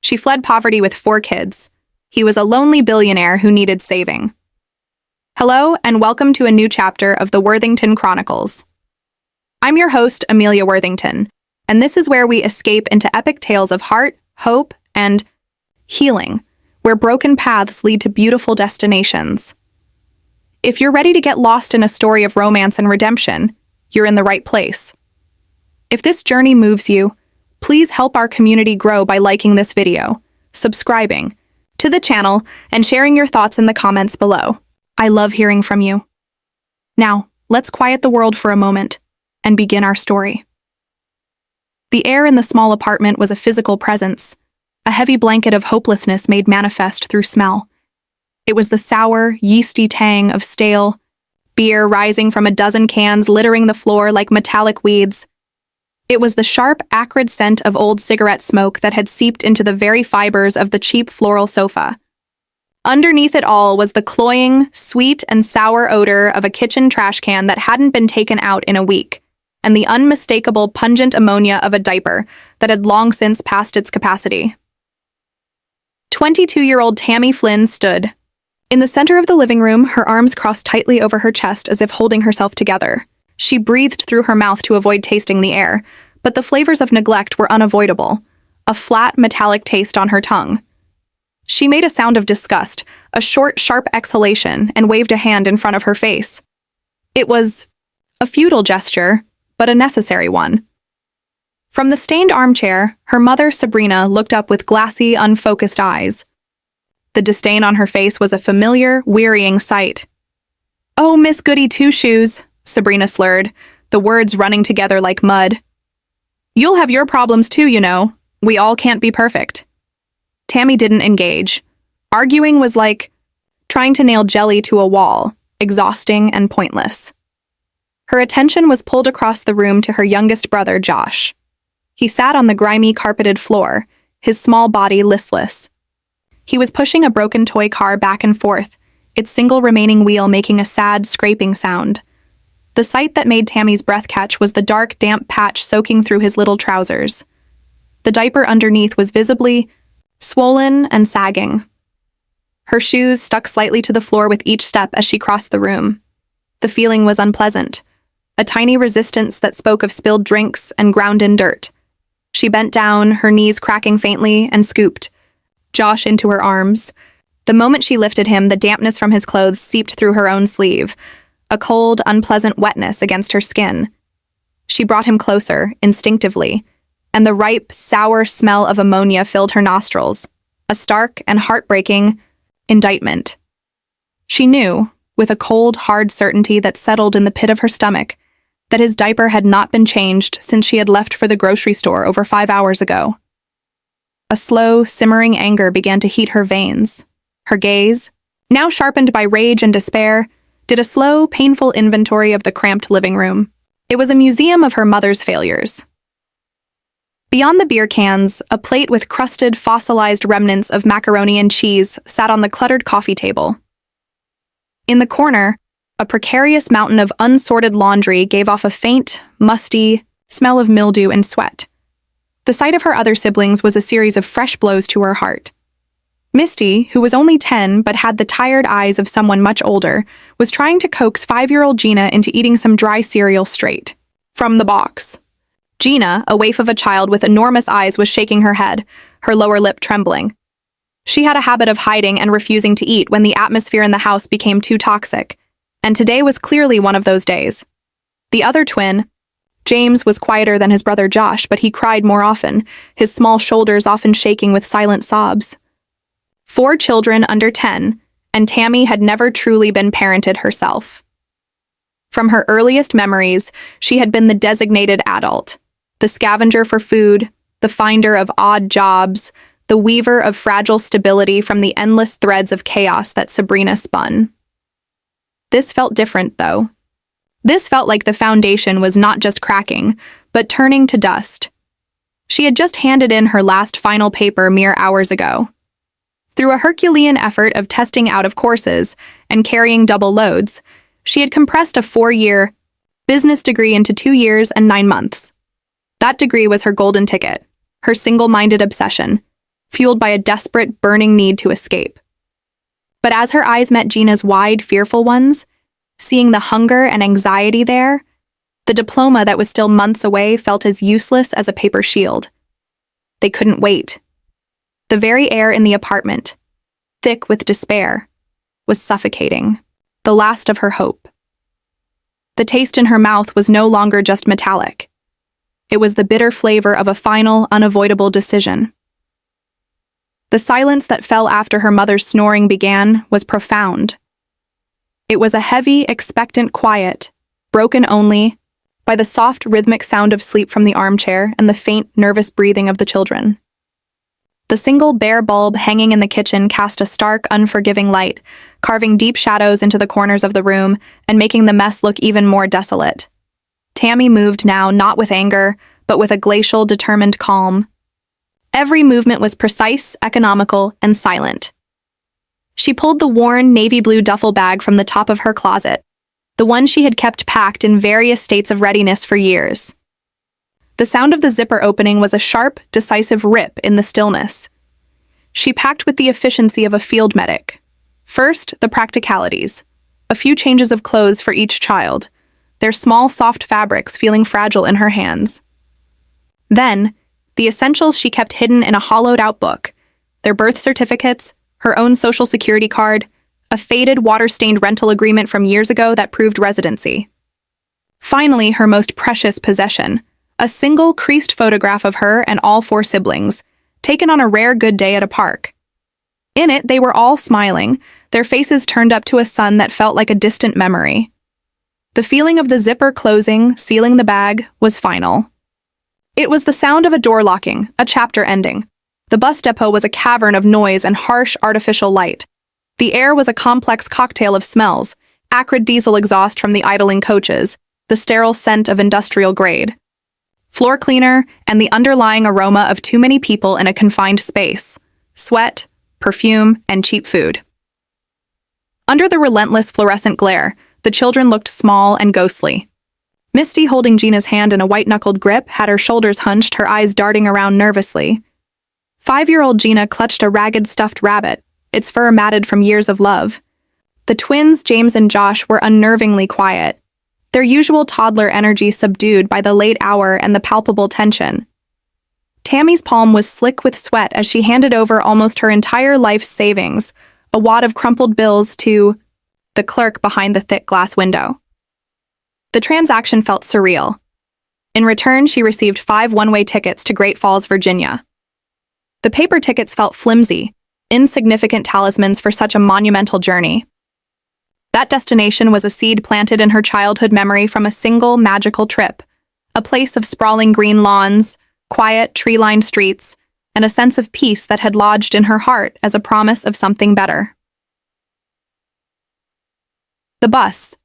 She fled poverty with 4 kids. He was a lonely billionaire who needed saving. Hello, and welcome to a new chapter of the Worthington Chronicles. I'm your host, Amelia Worthington, and this is where we escape into epic tales of heart, hope, and healing, where broken paths lead to beautiful destinations. If you're ready to get lost in a story of romance and redemption, you're in the right place. If this journey moves you, please help our community grow by liking this video, subscribing to the channel, and sharing your thoughts in the comments below. I love hearing from you. Now, let's quiet the world for a moment and begin our story. The air in the small apartment was a physical presence, a heavy blanket of hopelessness made manifest through smell. It was the sour, yeasty tang of stale beer rising from a dozen cans littering the floor like metallic weeds. It was the sharp, acrid scent of old cigarette smoke that had seeped into the very fibers of the cheap floral sofa. Underneath it all was the cloying, sweet and sour odor of a kitchen trash can that hadn't been taken out in a week, and the unmistakable pungent ammonia of a diaper that had long since passed its capacity. 22-year-old Tammy Flynn stood. In the center of the living room, her arms crossed tightly over her chest as if holding herself together. She breathed through her mouth to avoid tasting the air, but the flavors of neglect were unavoidable, a flat, metallic taste on her tongue. She made a sound of disgust, a short, sharp exhalation, and waved a hand in front of her face. It was a futile gesture, but a necessary one. From the stained armchair, her mother, Sabrina, looked up with glassy, unfocused eyes. The disdain on her face was a familiar, wearying sight. "Oh, Miss Goody Two-Shoes," Sabrina slurred, the words running together like mud. "You'll have your problems too, you know. We all can't be perfect." Tammy didn't engage. Arguing was like trying to nail jelly to a wall, exhausting and pointless. Her attention was pulled across the room to her youngest brother, Josh. He sat on the grimy, carpeted floor, his small body listless. He was pushing a broken toy car back and forth, its single remaining wheel making a sad, scraping sound. The sight that made Tammy's breath catch was the dark, damp patch soaking through his little trousers. The diaper underneath was visibly swollen and sagging. Her shoes stuck slightly to the floor with each step as she crossed the room. The feeling was unpleasant, a tiny resistance that spoke of spilled drinks and ground-in dirt. She bent down, her knees cracking faintly, and scooped Josh into her arms. The moment she lifted him, the dampness from his clothes seeped through her own sleeve, a cold, unpleasant wetness against her skin. She brought him closer, instinctively, and the ripe, sour smell of ammonia filled her nostrils, a stark and heartbreaking indictment. She knew, with a cold, hard certainty that settled in the pit of her stomach, that his diaper had not been changed since she had left for the grocery store over 5 hours ago. A slow, simmering anger began to heat her veins. Her gaze, now sharpened by rage and despair, did a slow, painful inventory of the cramped living room. It was a museum of her mother's failures. Beyond the beer cans, a plate with crusted, fossilized remnants of macaroni and cheese sat on the cluttered coffee table. In the corner, a precarious mountain of unsorted laundry gave off a faint, musty smell of mildew and sweat. The sight of her other siblings was a series of fresh blows to her heart. Misty, who was only 10 but had the tired eyes of someone much older, was trying to coax 5-year-old Gina into eating some dry cereal straight from the box. Gina, a waif of a child with enormous eyes, was shaking her head, her lower lip trembling. She had a habit of hiding and refusing to eat when the atmosphere in the house became too toxic, and today was clearly one of those days. The other twin, James, was quieter than his brother Josh, but he cried more often, his small shoulders often shaking with silent sobs. 4 children under 10, and Tammy had never truly been parented herself. From her earliest memories, she had been the designated adult, the scavenger for food, the finder of odd jobs, the weaver of fragile stability from the endless threads of chaos that Sabrina spun. This felt different, though. This felt like the foundation was not just cracking, but turning to dust. She had just handed in her last final paper mere hours ago. Through a Herculean effort of testing out of courses and carrying double loads, she had compressed a 4-year business degree into 2 years and 9 months. That degree was her golden ticket, her single-minded obsession. fueled by a desperate, burning need to escape. But as her eyes met Gina's wide, fearful ones, seeing the hunger and anxiety there, the diploma that was still months away felt as useless as a paper shield. They couldn't wait. The very air in the apartment, thick with despair, was suffocating, the last of her hope. The taste in her mouth was no longer just metallic. It was the bitter flavor of a final, unavoidable decision. The silence that fell after her mother's snoring began was profound. It was a heavy, expectant quiet, broken only by the soft, rhythmic sound of sleep from the armchair and the faint, nervous breathing of the children. The single bare bulb hanging in the kitchen cast a stark, unforgiving light, carving deep shadows into the corners of the room and making the mess look even more desolate. Tammy moved now not with anger, but with a glacial, determined calm. Every movement was precise, economical, and silent. She pulled the worn navy blue duffel bag from the top of her closet, the one she had kept packed in various states of readiness for years. The sound of the zipper opening was a sharp, decisive rip in the stillness. She packed with the efficiency of a field medic. First, the practicalities. A few changes of clothes for each child, their small, soft fabrics feeling fragile in her hands. Then, the essentials she kept hidden in a hollowed-out book, their birth certificates, her own social security card, a faded, water-stained rental agreement from years ago that proved residency. Finally, her most precious possession, a single creased photograph of her and all 4 siblings, taken on a rare good day at a park. In it, they were all smiling, their faces turned up to a sun that felt like a distant memory. The feeling of the zipper closing, sealing the bag, was final. It was the sound of a door locking, a chapter ending. The bus depot was a cavern of noise and harsh, artificial light. The air was a complex cocktail of smells, acrid diesel exhaust from the idling coaches, the sterile scent of industrial grade, floor cleaner, and the underlying aroma of too many people in a confined space, sweat, perfume, and cheap food. Under the relentless fluorescent glare, the children looked small and ghostly. Misty, holding Gina's hand in a white-knuckled grip, had her shoulders hunched, her eyes darting around nervously. 5-year-old Gina clutched a ragged stuffed rabbit, its fur matted from years of love. The twins, James and Josh, were unnervingly quiet, their usual toddler energy subdued by the late hour and the palpable tension. Tammy's palm was slick with sweat as she handed over almost her entire life's savings, a wad of crumpled bills, to the clerk behind the thick glass window. The transaction felt surreal. In return, she received 5 one-way tickets to Great Falls, Virginia. The paper tickets felt flimsy, insignificant talismans for such a monumental journey. That destination was a seed planted in her childhood memory from a single magical trip, a place of sprawling green lawns, quiet, tree-lined streets, and a sense of peace that had lodged in her heart as a promise of something better. The bus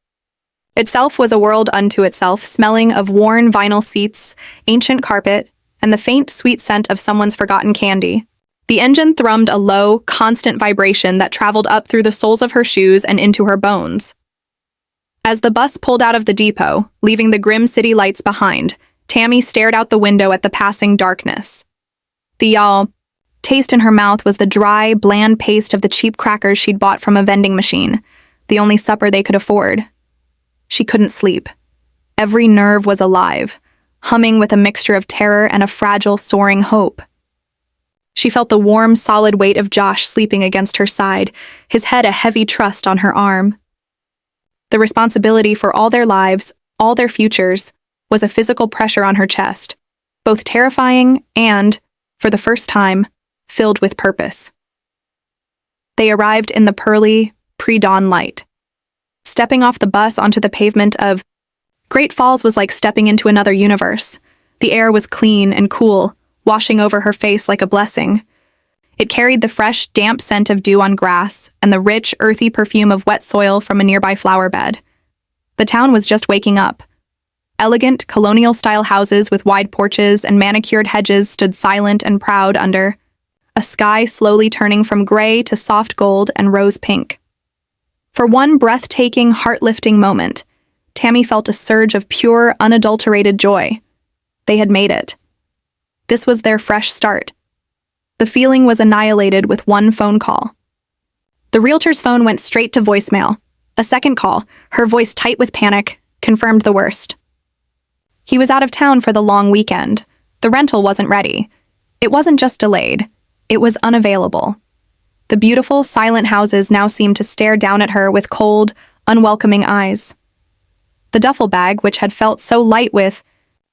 itself was a world unto itself, smelling of worn vinyl seats, ancient carpet, and the faint, sweet scent of someone's forgotten candy. The engine thrummed a low, constant vibration that traveled up through the soles of her shoes and into her bones. As the bus pulled out of the depot, leaving the grim city lights behind, Tammy stared out the window at the passing darkness. The taste in her mouth was the dry, bland paste of the cheap crackers she'd bought from a vending machine, the only supper they could afford. She couldn't sleep. Every nerve was alive, humming with a mixture of terror and a fragile, soaring hope. She felt the warm, solid weight of Josh sleeping against her side, his head a heavy trust on her arm. The responsibility for all their lives, all their futures, was a physical pressure on her chest, both terrifying and, for the first time, filled with purpose. They arrived in the pearly, pre-dawn light. Stepping off the bus onto the pavement of Great Falls was like stepping into another universe. The air was clean and cool, washing over her face like a blessing. It carried the fresh, damp scent of dew on grass and the rich, earthy perfume of wet soil from a nearby flower bed. The town was just waking up. Elegant, colonial-style houses with wide porches and manicured hedges stood silent and proud under a sky slowly turning from gray to soft gold and rose pink. For one breathtaking, heart-lifting moment, Tammy felt a surge of pure, unadulterated joy. They had made it. This was their fresh start. The feeling was annihilated with one phone call. The realtor's phone went straight to voicemail. A second call, her voice tight with panic, confirmed the worst. He was out of town for the long weekend. The rental wasn't ready. It wasn't just delayed. It was unavailable. The beautiful, silent houses now seemed to stare down at her with cold, unwelcoming eyes. The duffel bag, which had felt so light with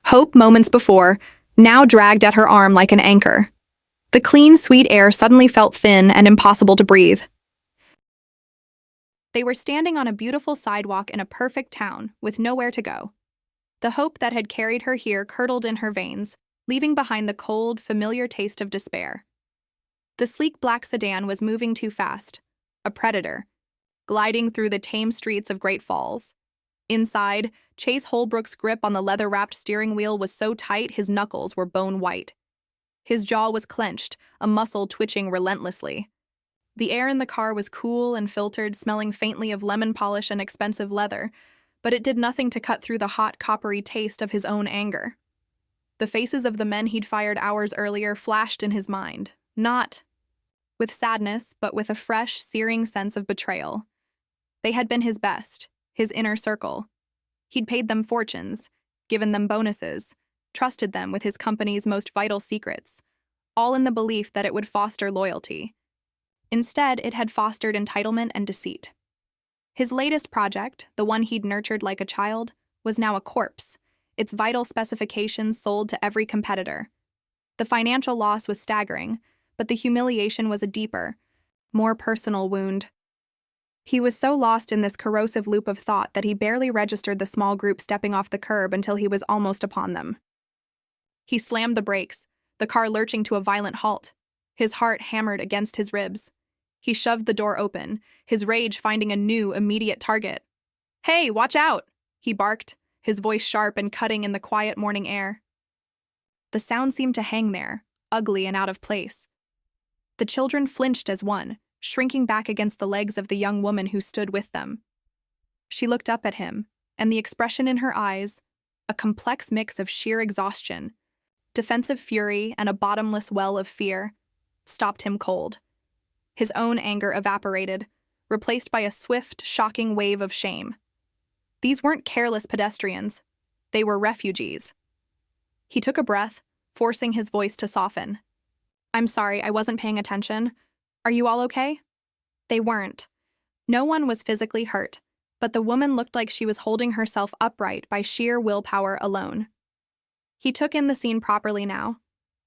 hope moments before, now dragged at her arm like an anchor. The clean, sweet air suddenly felt thin and impossible to breathe. They were standing on a beautiful sidewalk in a perfect town, with nowhere to go. The hope that had carried her here curdled in her veins, leaving behind the cold, familiar taste of despair. The sleek black sedan was moving too fast, a predator, gliding through the tame streets of Great Falls. Inside, Chase Holbrook's grip on the leather-wrapped steering wheel was so tight his knuckles were bone white. His jaw was clenched, a muscle twitching relentlessly. The air in the car was cool and filtered, smelling faintly of lemon polish and expensive leather, but it did nothing to cut through the hot, coppery taste of his own anger. The faces of the men he'd fired hours earlier flashed in his mind, not with sadness, but with a fresh, searing sense of betrayal. They had been his best, his inner circle. He'd paid them fortunes, given them bonuses, trusted them with his company's most vital secrets, all in the belief that it would foster loyalty. Instead, it had fostered entitlement and deceit. His latest project, the one he'd nurtured like a child, was now a corpse, its vital specifications sold to every competitor. The financial loss was staggering, but the humiliation was a deeper, more personal wound. He was so lost in this corrosive loop of thought that he barely registered the small group stepping off the curb until he was almost upon them. He slammed the brakes, the car lurching to a violent halt. His heart hammered against his ribs. He shoved the door open, his rage finding a new, immediate target. "Hey, watch out!" he barked, his voice sharp and cutting in the quiet morning air. The sound seemed to hang there, ugly and out of place. The children flinched as one, shrinking back against the legs of the young woman who stood with them. She looked up at him, and the expression in her eyes, a complex mix of sheer exhaustion, defensive fury, and a bottomless well of fear, stopped him cold. His own anger evaporated, replaced by a swift, shocking wave of shame. These weren't careless pedestrians. They were refugees. He took a breath, forcing his voice to soften. "I'm sorry, I wasn't paying attention. Are you all okay?" They weren't. No one was physically hurt, but the woman looked like she was holding herself upright by sheer willpower alone. He took in the scene properly now.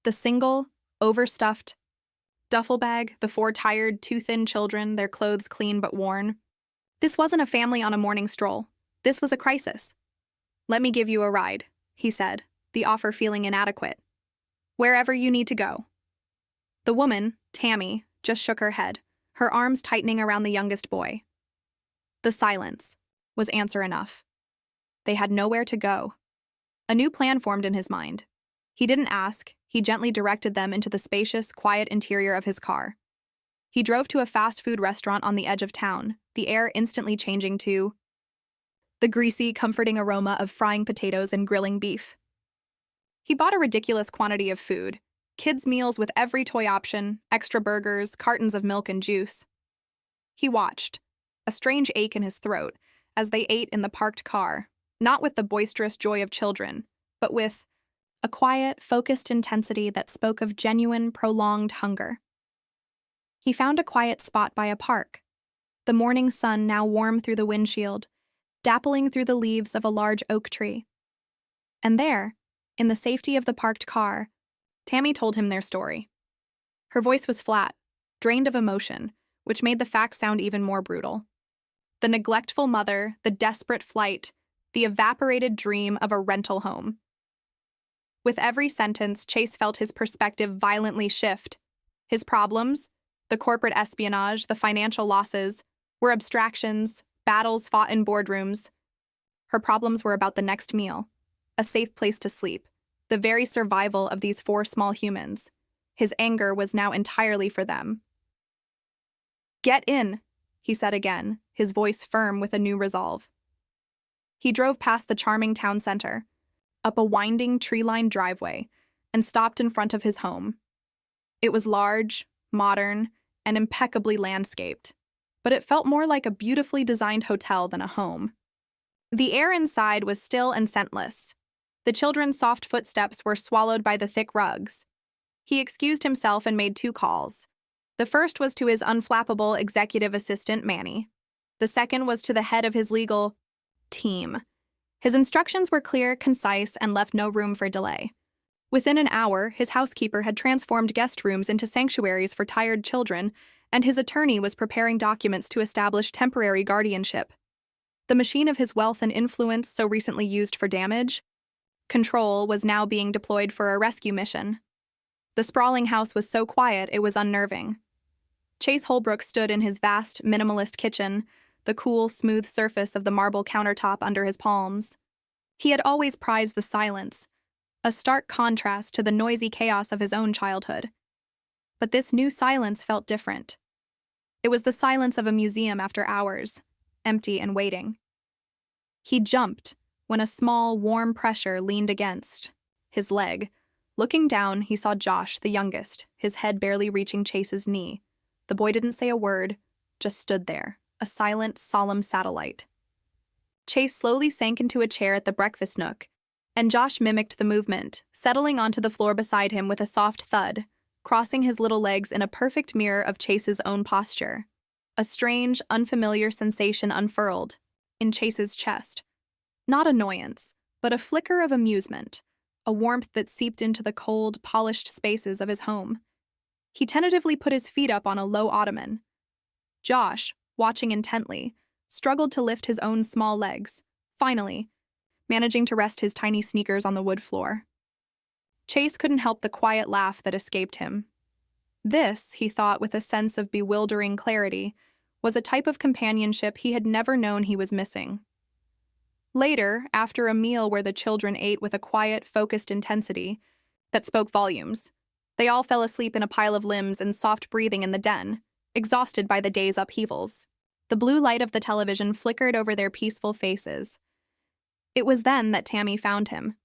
The single, overstuffed duffel bag, the 4 tired, too thin children, their clothes clean but worn. This wasn't a family on a morning stroll. This was a crisis. "Let me give you a ride," he said, the offer feeling inadequate. "Wherever you need to go." The woman, Tammy, just shook her head, her arms tightening around the youngest boy. The silence was answer enough. They had nowhere to go. A new plan formed in his mind. He didn't ask. He gently directed them into the spacious, quiet interior of his car. He drove to a fast food restaurant on the edge of town, the air instantly changing to the greasy, comforting aroma of frying potatoes and grilling beef. He bought a ridiculous quantity of food, kids' meals with every toy option, extra burgers, cartons of milk and juice. He watched, a strange ache in his throat, as they ate in the parked car, not with the boisterous joy of children, but with a quiet, focused intensity that spoke of genuine, prolonged hunger. He found a quiet spot by a park, the morning sun now warm through the windshield, dappling through the leaves of a large oak tree. And there, in the safety of the parked car, Tammy told him their story. Her voice was flat, drained of emotion, which made the facts sound even more brutal. The neglectful mother, the desperate flight, the evaporated dream of a rental home. With every sentence, Chase felt his perspective violently shift. His problems, the corporate espionage, the financial losses, were abstractions, battles fought in boardrooms. Her problems were about the next meal, a safe place to sleep, the very survival of these 4 small humans. His anger was now entirely for them. "Get in," he said again, his voice firm with a new resolve. He drove past the charming town center, up a winding, tree-lined driveway, and stopped in front of his home. It was large, modern, and impeccably landscaped, but it felt more like a beautifully designed hotel than a home. The air inside was still and scentless. The children's soft footsteps were swallowed by the thick rugs. He excused himself and made 2 calls. The first was to his unflappable executive assistant, Manny. The second was to the head of his legal team. His instructions were clear, concise, and left no room for delay. Within an hour, his housekeeper had transformed guest rooms into sanctuaries for tired children, and his attorney was preparing documents to establish temporary guardianship. The machine of his wealth and influence, so recently used for damage control, was now being deployed for a rescue mission. The sprawling house was so quiet it was unnerving. Chase Holbrook stood in his vast, minimalist kitchen, the cool, smooth surface of the marble countertop under his palms. He had always prized the silence, a stark contrast to the noisy chaos of his own childhood. But this new silence felt different. It was the silence of a museum after hours, empty and waiting. He jumped when a small, warm pressure leaned against his leg. Looking down, he saw Josh, the youngest, his head barely reaching Chase's knee. The boy didn't say a word, just stood there, a silent, solemn satellite. Chase slowly sank into a chair at the breakfast nook, and Josh mimicked the movement, settling onto the floor beside him with a soft thud, crossing his little legs in a perfect mirror of Chase's own posture. A strange, unfamiliar sensation unfurled in Chase's chest. Not annoyance, but a flicker of amusement, a warmth that seeped into the cold, polished spaces of his home. He tentatively put his feet up on a low ottoman. Josh, watching intently, struggled to lift his own small legs, finally, managing to rest his tiny sneakers on the wood floor. Chase couldn't help the quiet laugh that escaped him. This, he thought with a sense of bewildering clarity, was a type of companionship he had never known he was missing. Later, after a meal where the children ate with a quiet, focused intensity that spoke volumes, they all fell asleep in a pile of limbs and soft breathing in the den, exhausted by the day's upheavals. The blue light of the television flickered over their peaceful faces. It was then that Tammy found him.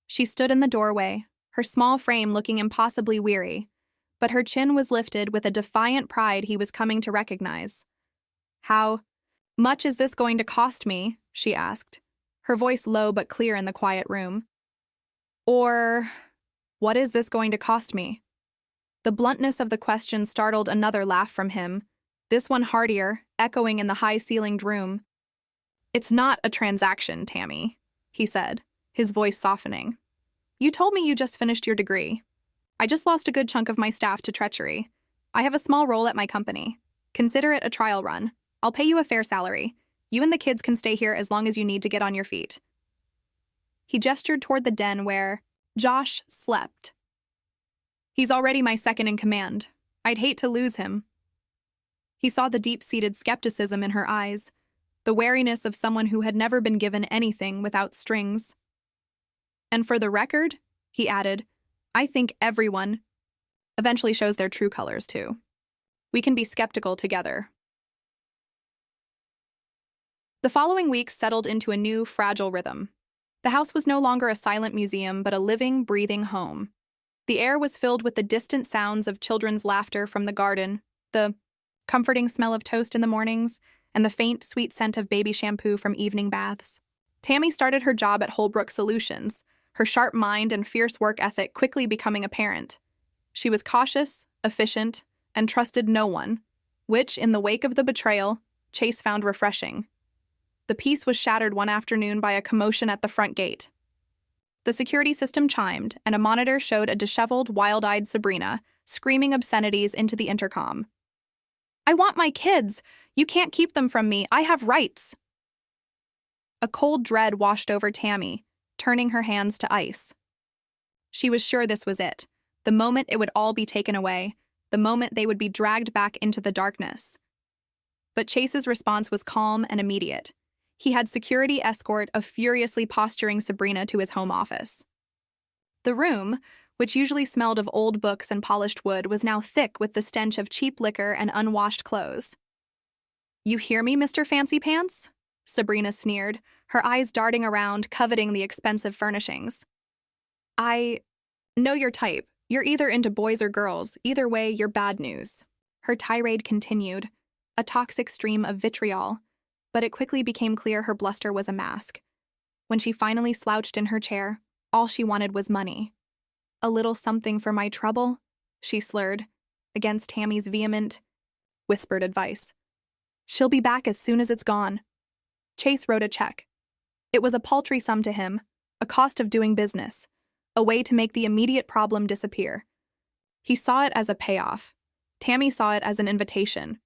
She stood in the doorway, her small frame looking impossibly weary, but her chin was lifted with a defiant pride he was coming to recognize. "How much is this going to cost me?" she asked, her voice low but clear in the quiet room. Or, what is this going to cost me? The bluntness of the question startled another laugh from him, this one heartier, echoing in the high-ceilinged room. "It's not a transaction, Tammy," he said, his voice softening. "You told me you just finished your degree. I just lost a good chunk of my staff to treachery. I have a small role at my company. Consider it a trial run. I'll pay you a fair salary. You and the kids can stay here as long as you need to get on your feet." He gestured toward the den where Josh slept. "He's already my second in command. I'd hate to lose him." He saw the deep-seated skepticism in her eyes, the wariness of someone who had never been given anything without strings. "And for the record," he added, "I think everyone eventually shows their true colors, too. We can be skeptical together." The following weeks settled into a new, fragile rhythm. The house was no longer a silent museum, but a living, breathing home. The air was filled with the distant sounds of children's laughter from the garden, the comforting smell of toast in the mornings, and the faint, sweet scent of baby shampoo from evening baths. Tammy started her job at Holbrook Solutions, her sharp mind and fierce work ethic quickly becoming apparent. She was cautious, efficient, and trusted no one, which, in the wake of the betrayal, Chase found refreshing. The peace was shattered one afternoon by a commotion at the front gate. The security system chimed, and a monitor showed a disheveled, wild-eyed Sabrina screaming obscenities into the intercom. "I want my kids! You can't keep them from me! I have rights!" A cold dread washed over Tammy, turning her hands to ice. She was sure this was it, the moment it would all be taken away, the moment they would be dragged back into the darkness. But Chase's response was calm and immediate. He had security escort a furiously posturing Sabrina to his home office. The room, which usually smelled of old books and polished wood, was now thick with the stench of cheap liquor and unwashed clothes. "You hear me, Mr. Fancy Pants?" Sabrina sneered, her eyes darting around, coveting the expensive furnishings. "I know your type," You're either into boys or girls. Either way, you're bad news. Her tirade continued, a toxic stream of vitriol, but it quickly became clear her bluster was a mask. When she finally slouched in her chair, all she wanted was money. "A little something for my trouble?" she slurred, against Tammy's vehement, whispered advice. "She'll be back as soon as it's gone." Chase wrote a check. It was a paltry sum to him, a cost of doing business, a way to make the immediate problem disappear. He saw it as a payoff. Tammy saw it as an invitation.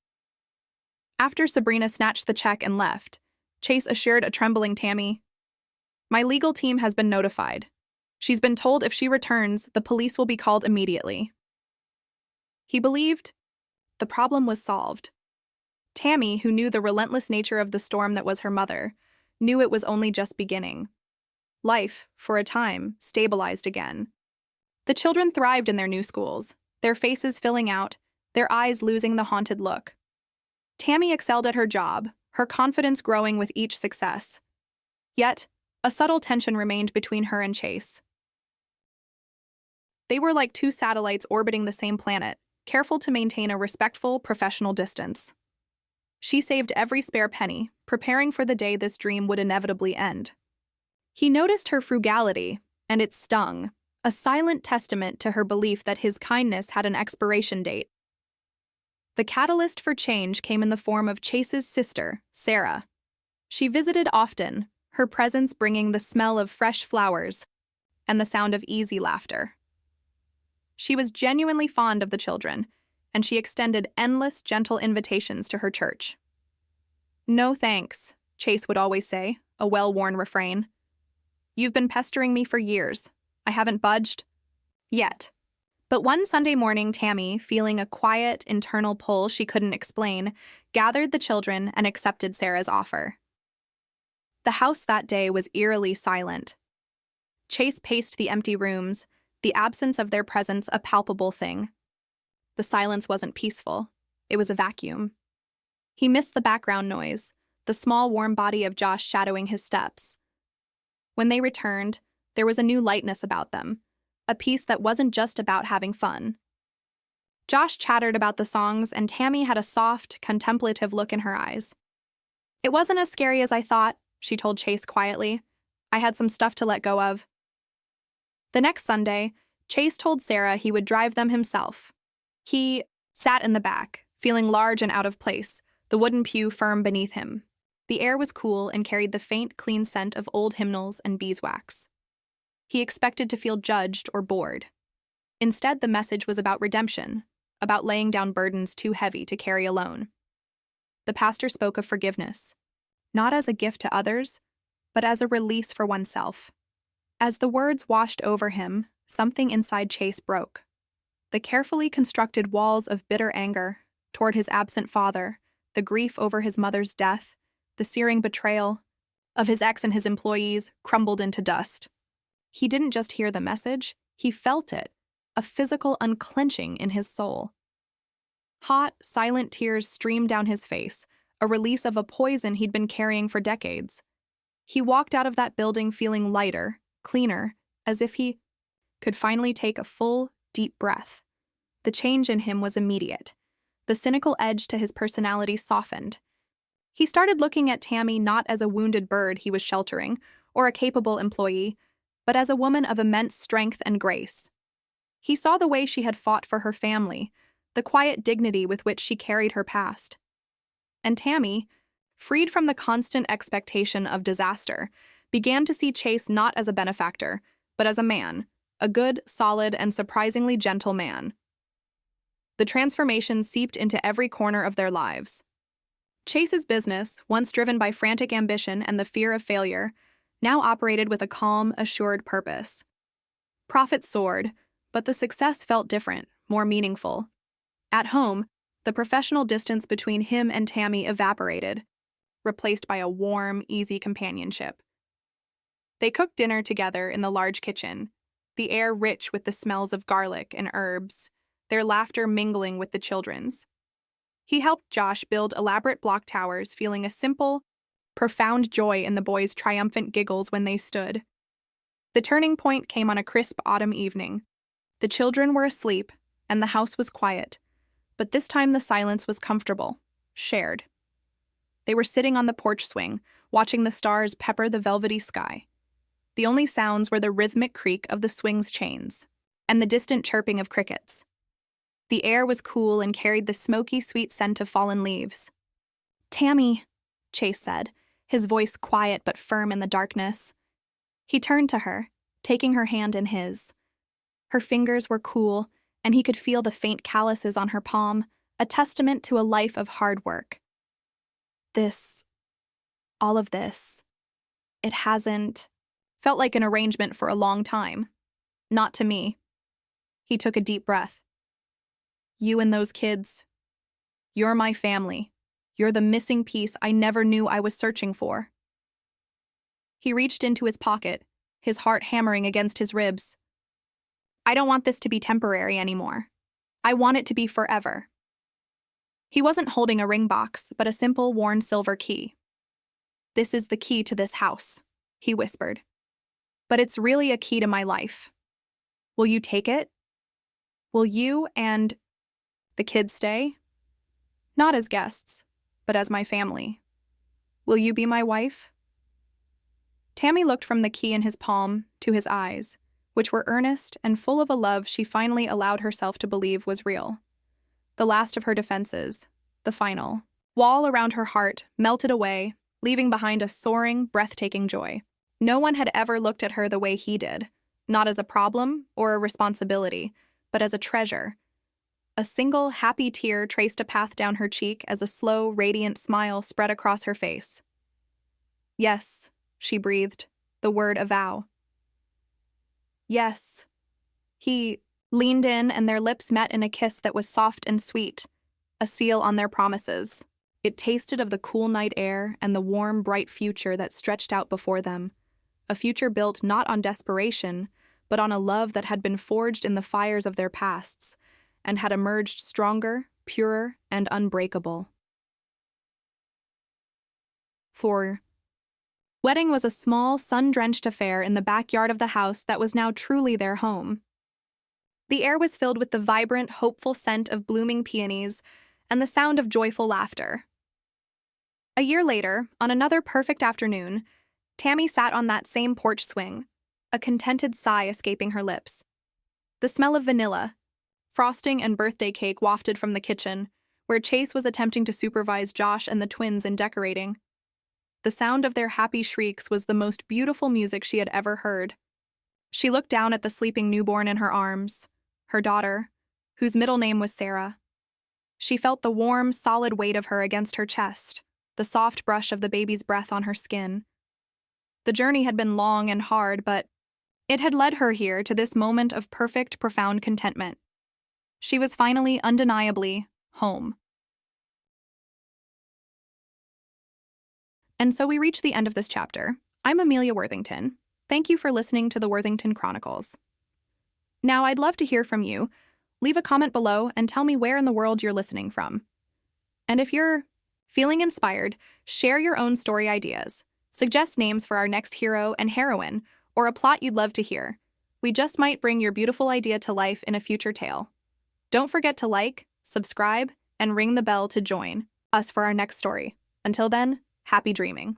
After Sabrina snatched the check and left, Chase assured a trembling Tammy, "My legal team has been notified. She's been told if she returns, the police will be called immediately." He believed the problem was solved. Tammy, who knew the relentless nature of the storm that was her mother, knew it was only just beginning. Life, for a time, stabilized again. The children thrived in their new schools, their faces filling out, their eyes losing the haunted look. Tammy excelled at her job, her confidence growing with each success. Yet, a subtle tension remained between her and Chase. They were like two satellites orbiting the same planet, careful to maintain a respectful, professional distance. She saved every spare penny, preparing for the day this dream would inevitably end. He noticed her frugality, and it stung, a silent testament to her belief that his kindness had an expiration date. The catalyst for change came in the form of Chase's sister, Sarah. She visited often, her presence bringing the smell of fresh flowers and the sound of easy laughter. She was genuinely fond of the children, and she extended endless, gentle invitations to her church. "No thanks," Chase would always say, a well-worn refrain. "You've been pestering me for years. I haven't budged. Yet." But one Sunday morning, Tammy, feeling a quiet, internal pull she couldn't explain, gathered the children and accepted Sarah's offer. The house that day was eerily silent. Chase paced the empty rooms, the absence of their presence a palpable thing. The silence wasn't peaceful. It was a vacuum. He missed the background noise, the small, warm body of Josh shadowing his steps. When they returned, there was a new lightness about them, a piece that wasn't just about having fun. Josh chattered about the songs, and Tammy had a soft, contemplative look in her eyes. "It wasn't as scary as I thought," she told Chase quietly. "I had some stuff to let go of." The next Sunday, Chase told Sarah he would drive them himself. He sat in the back, feeling large and out of place, the wooden pew firm beneath him. The air was cool and carried the faint, clean scent of old hymnals and beeswax. He expected to feel judged or bored. Instead, the message was about redemption, about laying down burdens too heavy to carry alone. The pastor spoke of forgiveness, not as a gift to others, but as a release for oneself. As the words washed over him, something inside Chase broke. The carefully constructed walls of bitter anger toward his absent father, the grief over his mother's death, the searing betrayal of his ex and his employees crumbled into dust. He didn't just hear the message, he felt it, a physical unclenching in his soul. Hot, silent tears streamed down his face, a release of a poison he'd been carrying for decades. He walked out of that building feeling lighter, cleaner, as if he could finally take a full, deep breath. The change in him was immediate. The cynical edge to his personality softened. He started looking at Tammy not as a wounded bird he was sheltering, or a capable employee, but as a woman of immense strength and grace. He saw the way she had fought for her family, the quiet dignity with which she carried her past. And Tammy, freed from the constant expectation of disaster, began to see Chase not as a benefactor, but as a man, a good, solid, and surprisingly gentle man. The transformation seeped into every corner of their lives. Chase's business, once driven by frantic ambition and the fear of failure, now operated with a calm, assured purpose. Profits soared, but the success felt different, more meaningful. At home, the professional distance between him and Tammy evaporated, replaced by a warm, easy companionship. They cooked dinner together in the large kitchen, the air rich with the smells of garlic and herbs, their laughter mingling with the children's. He helped Josh build elaborate block towers, feeling a simple, profound joy in the boys' triumphant giggles when they stood. The turning point came on a crisp autumn evening. The children were asleep, and the house was quiet, but this time the silence was comfortable, shared. They were sitting on the porch swing, watching the stars pepper the velvety sky. The only sounds were the rhythmic creak of the swing's chains and the distant chirping of crickets. The air was cool and carried the smoky, sweet scent of fallen leaves. "Tammy," Chase said, his voice quiet but firm in the darkness. He turned to her, taking her hand in his. Her fingers were cool, and he could feel the faint calluses on her palm, a testament to a life of hard work. All of this, it hasn't felt like an arrangement for a long time. Not to me. He took a deep breath. "You and those kids, you're my family. You're the missing piece I never knew I was searching for." He reached into his pocket, his heart hammering against his ribs. "I don't want this to be temporary anymore. I want it to be forever." He wasn't holding a ring box, but a simple, worn silver key. "This is the key to this house," he whispered. "But it's really a key to my life. Will you take it? Will you and the kids stay? Not as guests, but as my family. Will you be my wife?" Tammy looked from the key in his palm to his eyes, which were earnest and full of a love she finally allowed herself to believe was real. The last of her defenses, the final wall around her heart, melted away, leaving behind a soaring, breathtaking joy. No one had ever looked at her the way he did, not as a problem or a responsibility, but as a treasure. A single, happy tear traced a path down her cheek as a slow, radiant smile spread across her face. "Yes," she breathed, the word a vow. "Yes." He leaned in, and their lips met in a kiss that was soft and sweet, a seal on their promises. It tasted of the cool night air and the warm, bright future that stretched out before them, a future built not on desperation, but on a love that had been forged in the fires of their pasts, and had emerged stronger, purer, and unbreakable. 4. Wedding was a small, sun-drenched affair in the backyard of the house that was now truly their home. The air was filled with the vibrant, hopeful scent of blooming peonies and the sound of joyful laughter. A year later, on another perfect afternoon, Tammy sat on that same porch swing, a contented sigh escaping her lips. The smell of vanilla, frosting, and birthday cake wafted from the kitchen, where Chase was attempting to supervise Josh and the twins in decorating. The sound of their happy shrieks was the most beautiful music she had ever heard. She looked down at the sleeping newborn in her arms, her daughter, whose middle name was Sarah. She felt the warm, solid weight of her against her chest, the soft brush of the baby's breath on her skin. The journey had been long and hard, but it had led her here to this moment of perfect, profound contentment. She was finally, undeniably, home. And so we reach the end of this chapter. I'm Amelia Worthington. Thank you for listening to the Worthington Chronicles. Now, I'd love to hear from you. Leave a comment below and tell me where in the world you're listening from. And if you're feeling inspired, share your own story ideas. Suggest names for our next hero and heroine, or a plot you'd love to hear. We just might bring your beautiful idea to life in a future tale. Don't forget to like, subscribe, and ring the bell to join us for our next story. Until then, happy dreaming.